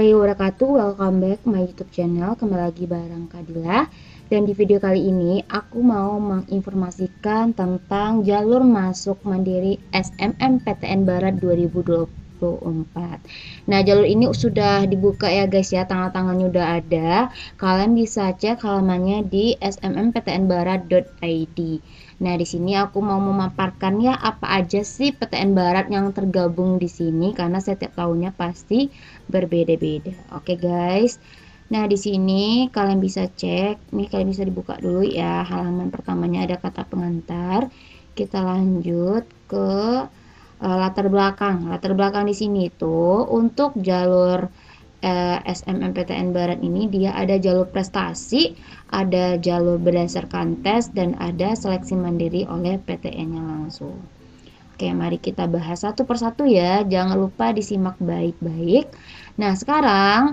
warahmatullahi wabarakatuh. Welcome back my YouTube channel. Kembali lagi bareng Kadila. Dan di video kali ini aku mau menginformasikan tentang jalur masuk mandiri SMMPTN Barat 2024. Nah, jalur ini sudah dibuka ya guys ya, tanggal-tanggalnya udah ada. Kalian bisa cek halamannya di smmPTNbarat.id. Nah, di sini aku mau memaparkan ya apa aja sih PTN Barat yang tergabung di sini karena setiap tahunnya pasti berbeda-beda. Oke guys. Nah, di sini kalian bisa cek, nih kalian bisa dibuka dulu ya. Halaman pertamanya ada kata pengantar. Kita lanjut ke latar belakang. Latar belakang di sini itu untuk jalur SMMPTN Barat ini dia ada jalur prestasi, ada jalur berdasarkan tes, dan ada seleksi mandiri oleh PTN-nya langsung. Oke, mari kita bahas satu persatu ya. Jangan lupa disimak baik-baik. Nah, sekarang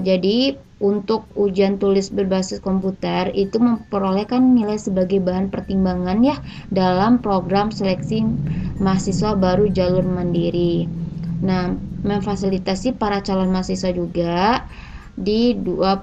jadi untuk ujian tulis berbasis komputer itu memperolehkan nilai sebagai bahan pertimbangan ya dalam program seleksi mahasiswa baru jalur mandiri. Nah, memfasilitasi para calon mahasiswa juga di 25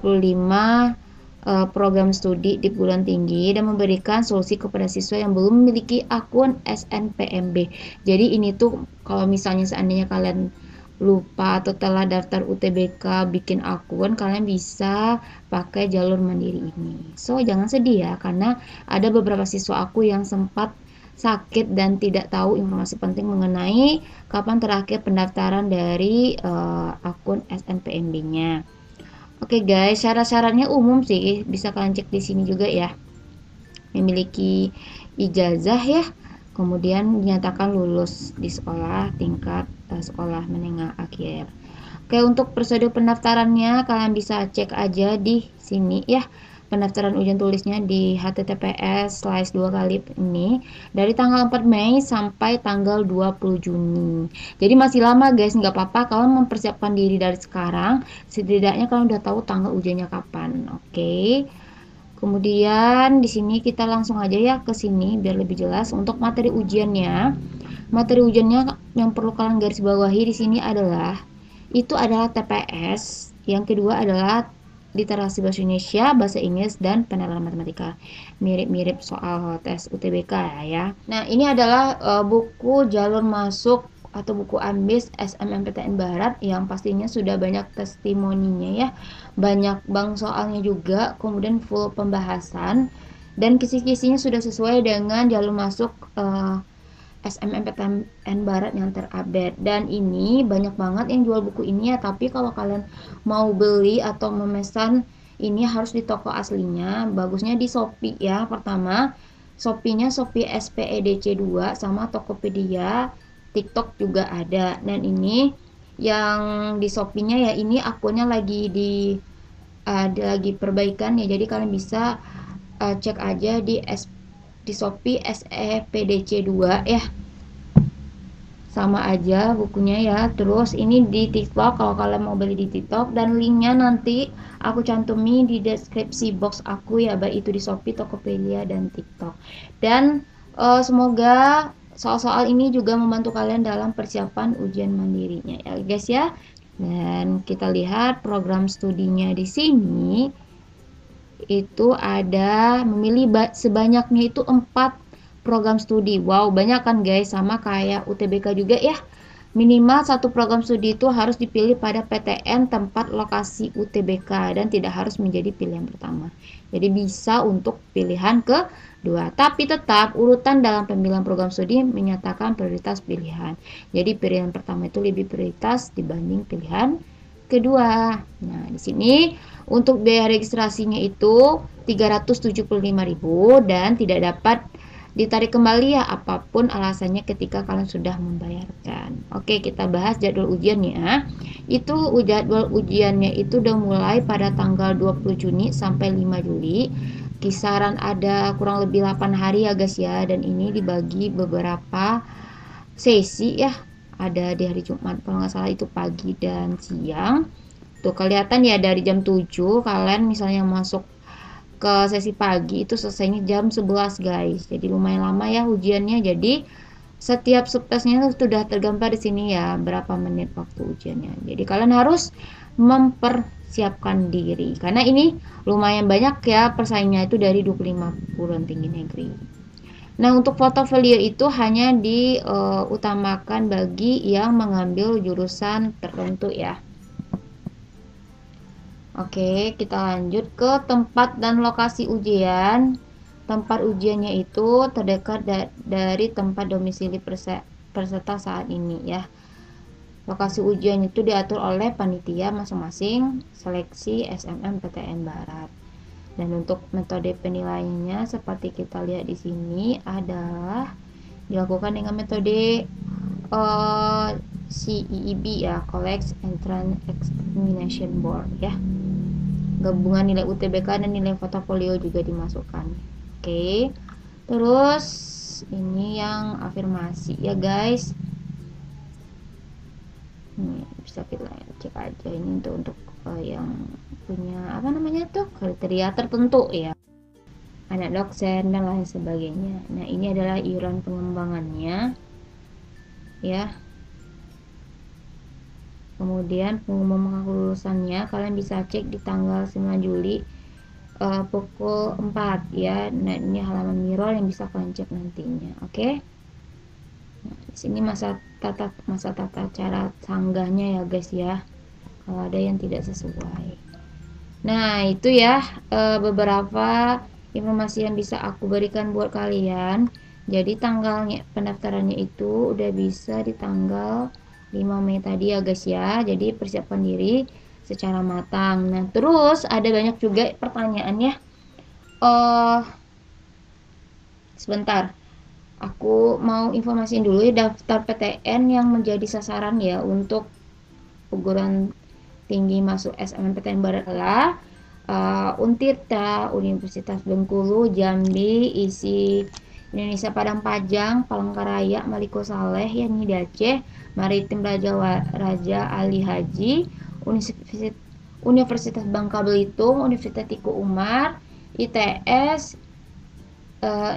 program studi di perguruan tinggi dan memberikan solusi kepada siswa yang belum memiliki akun SNPMB. Jadi ini tuh kalau misalnya seandainya kalian lupa atau telah daftar UTBK bikin akun, kalian bisa pakai jalur mandiri ini. So, jangan sedih ya, karena ada beberapa siswa aku yang sempat sakit dan tidak tahu informasi penting mengenai kapan terakhir pendaftaran dari akun SNPMB-nya. Oke guys, syarat-syaratnya umum sih, bisa kalian cek di sini juga ya. Memiliki ijazah ya, kemudian dinyatakan lulus di sekolah tingkat sekolah menengah akhir. Oke, untuk prosedur pendaftarannya kalian bisa cek aja di sini ya. Pendaftaran ujian tulisnya di https://2 kali ini dari tanggal 4 Mei sampai tanggal 20 Juni. Jadi masih lama guys, nggak apa-apa kalian mempersiapkan diri dari sekarang. Setidaknya kalian udah tahu tanggal ujiannya kapan. Oke. Kemudian di sini kita langsung aja ya ke sini biar lebih jelas untuk materi ujiannya. Materi ujiannya yang perlu kalian garis bawahi di sini adalah TPS, yang kedua adalah literasi bahasa Indonesia, bahasa Inggris, dan penerapan matematika. Mirip-mirip soal tes UTBK ya. Nah, ini adalah buku jalur masuk atau buku ambis SMMPTN Barat yang pastinya sudah banyak testimoninya ya. Banyak bank soalnya juga, kemudian full pembahasan, dan kisi-kisinya sudah sesuai dengan jalur masuk SMMPTN Barat yang terupdate. Dan ini banyak banget yang jual buku ini ya, tapi kalau kalian mau beli atau memesan ini harus di toko aslinya. Bagusnya di Shopee ya. Pertama, Shopee-nya Shopee SPEDC2 sama Tokopedia, TikTok juga ada. Dan ini yang di Shopee-nya ya, ini akunnya lagi lagi perbaikan ya. Jadi kalian bisa cek aja di Shopee SEPDC2 ya, sama aja bukunya ya. Terus ini di TikTok kalau kalian mau beli di TikTok, dan linknya nanti aku cantumi di deskripsi box aku ya, baik itu di Shopee, Tokopedia, dan TikTok. Dan semoga soal-soal ini juga membantu kalian dalam persiapan ujian mandirinya ya guys ya. Dan kita lihat program studinya di sini itu ada memilih sebanyaknya itu 4 program studi. Wow, banyak kan guys, sama kayak UTBK juga ya. Minimal satu program studi itu harus dipilih pada PTN tempat lokasi UTBK dan tidak harus menjadi pilihan pertama. Jadi bisa untuk pilihan kedua. Tapi tetap urutan dalam pemilihan program studi menyatakan prioritas pilihan. Jadi pilihan pertama itu lebih prioritas dibanding pilihan kedua. Nah, di sini untuk biaya registrasinya itu 375.000 dan tidak dapat ditarik kembali ya, apapun alasannya ketika kalian sudah membayarkan. Oke, kita bahas jadwal ujiannya. Itu jadwal ujiannya itu udah mulai pada tanggal 20 Juni sampai 5 Juli. Kisaran ada kurang lebih 8 hari ya guys ya, dan ini dibagi beberapa sesi ya. Ada di hari Jumat kalau nggak salah itu pagi dan siang. Tuh kelihatan ya dari jam 7 kalian misalnya masuk ke sesi pagi itu selesainya jam 11 guys. Jadi lumayan lama ya ujiannya. Jadi setiap subtesnya sudah tergambar di sini ya, berapa menit waktu ujiannya. Jadi kalian harus mempersiapkan diri karena ini lumayan banyak ya persaingnya, itu dari 25 perguruan tinggi negeri. Nah, untuk portofolio itu hanya diutamakan bagi yang mengambil jurusan tertentu ya. Oke, kita lanjut ke tempat dan lokasi ujian. Tempat ujiannya itu terdekat dari tempat domisili peserta saat ini ya. Lokasi ujian itu diatur oleh panitia masing-masing seleksi SNMPTN Barat. Dan untuk metode penilaiannya seperti kita lihat di sini adalah dilakukan dengan metode CEEB ya, College Entrance Examination Board ya. Gabungan nilai UTBK dan nilai portofolio juga dimasukkan. Oke. Terus ini yang afirmasi ya guys. Ini bisa kita cek aja ini untuk yang punya apa namanya tuh kriteria tertentu ya, anak dosen dan lain sebagainya. Nah, ini adalah iuran pengembangannya ya. Kemudian pengumuman kelulusannya kalian bisa cek di tanggal 9 Juli pukul 4 ya. Nah, ini halaman mirror yang bisa kalian cek nantinya. Oke. Nah, di sini masa tata cara sanggahnya ya guys ya, kalau ada yang tidak sesuai. Nah, itu ya beberapa informasi yang bisa aku berikan buat kalian. Jadi tanggalnya pendaftarannya itu udah bisa di tanggal 5 Mei tadi ya guys ya. Jadi persiapkan diri secara matang. Nah, terus ada banyak juga pertanyaannya. Sebentar. Aku mau informasiin dulu ya daftar PTN yang menjadi sasaran ya untuk perguruan tinggi masuk SNMPTN Barat adalah Untirta, Universitas Bengkulu, Jambi, ISI Indonesia Padang Pajang, Palangkaraya, Maliko Saleh, yang di Aceh, Maritim Raja Ali Haji, Universitas Bangka Belitung, Universitas Tiku Umar, ITS,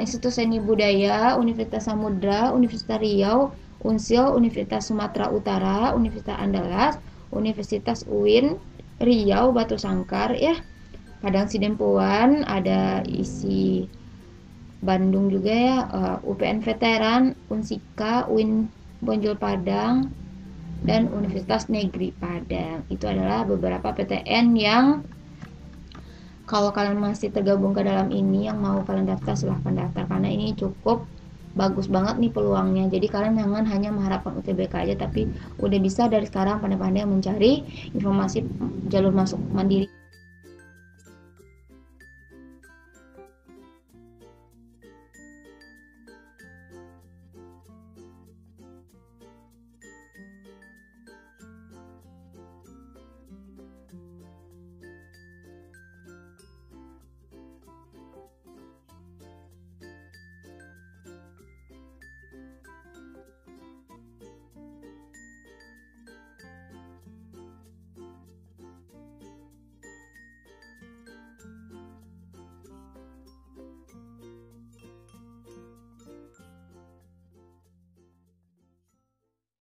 Institut Seni Budaya, Universitas Samudra, Universitas Riau, Unsil, Universitas Sumatera Utara, Universitas Andalas, Universitas UIN, Riau, Batu Sangkar ya, Padang Sidempuan, ada ISI Bandung juga ya, UPN Veteran, Unsika, UIN Bonjol Padang, dan Universitas Negeri Padang. Itu adalah beberapa PTN yang kalau kalian masih tergabung ke dalam ini yang mau kalian daftar, silahkan daftar karena ini cukup bagus banget nih peluangnya. Jadi kalian jangan hanya mengharapkan UTBK aja, tapi udah bisa dari sekarang pandai-pandai mencari informasi jalur masuk mandiri.